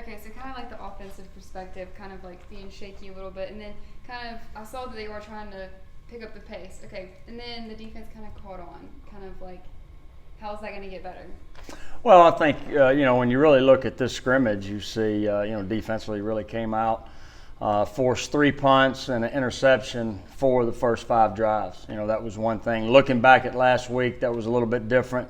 Okay, so kind of like the offensive perspective, kind of like being shaky a little bit, and then kind of I saw that they were trying to pick up the pace. Okay, and then the defense kind of caught on. Kind of like, how is that going to get better? Well, I think when you really look at this scrimmage, you see defensively really came out, forced 3 punts and an interception for the first 5 drives. That was one thing. Looking back at last week, that was a little bit different.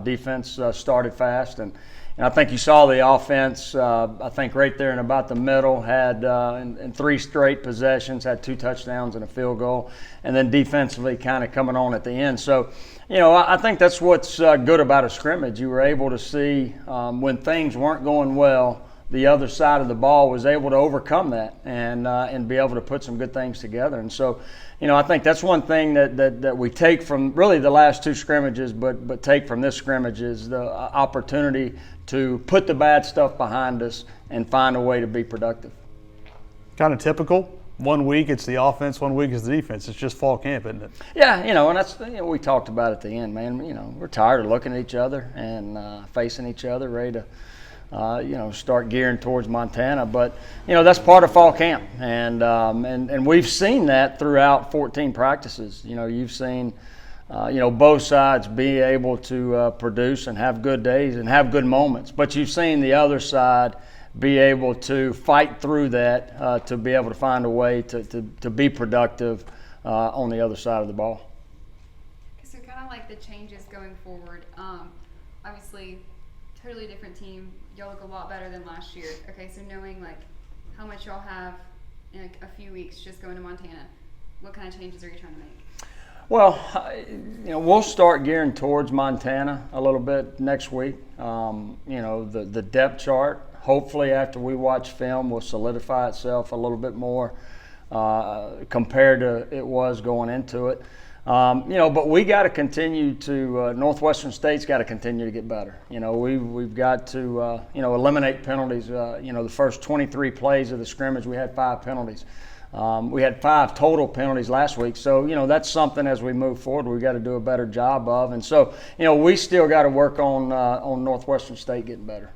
Defense started fast, and I think you saw the offense. I think right there in about the middle had in 3 straight possessions had 2 touchdowns and a field goal, and then defensively kind of coming on at the end. So. I think that's what's good about a scrimmage. You were able to see when things weren't going well, the other side of the ball was able to overcome that and be able to put some good things together. And so, I think that's one thing that we take from really the last 2 scrimmages, but take from this scrimmage is the opportunity to put the bad stuff behind us and find a way to be productive. Kind of typical. 1 week it's the offense, 1 week is the defense. It's just fall camp, isn't it? Yeah, and that's we talked about at the end, man. We're tired of looking at each other and facing each other, ready to start gearing towards Montana. But that's part of fall camp, and we've seen that throughout 14 practices. You've seen both sides be able to produce and have good days and have good moments, but you've seen the other side be able to fight through that to be able to find a way to be productive on the other side of the ball. So kind of like the changes going forward. Obviously, totally different team. Y'all look a lot better than last year. Okay, so knowing like how much y'all have in a few weeks just going to Montana, what kind of changes are you trying to make? Well, we'll start gearing towards Montana a little bit next week. The depth chart, hopefully after we watch film, will solidify itself a little bit more compared to it was going into it. But we got to continue to Northwestern State's got to continue to get better. We've got to eliminate penalties. The first 23 plays of the scrimmage, we had 5 penalties. We had 5 total penalties last week, so that's something as we move forward we've got to do a better job of. And so we still got to work on Northwestern State getting better.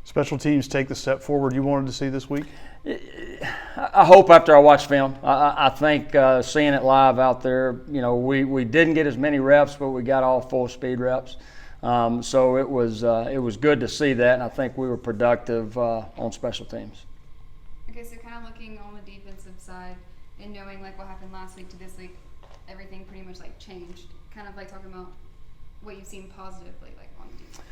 Special teams take the step forward you wanted to see this week? I hope after I watch film. I think seeing it live out there, we didn't get as many reps, but we got all full speed reps. So it was good to see that, and I think we were productive on special teams. Okay, so kind of looking on the defensive side and knowing like what happened last week to this week, everything pretty much like changed. Kind of like talking about what you've seen positively like on the defense.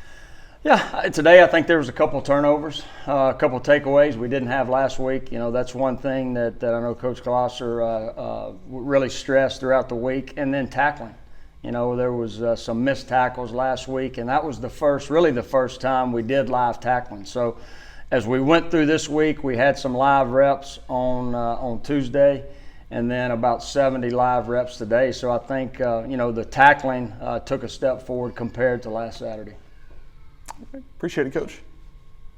Yeah, today I think there was a couple turnovers, a couple takeaways we didn't have last week. That's one thing that I know Coach Colosser really stressed throughout the week. And then tackling. There was some missed tackles last week, and that was the first time we did live tackling. So as we went through this week, we had some live reps on Tuesday, and then about 70 live reps today. So I think the tackling took a step forward compared to last Saturday. Appreciate it, Coach.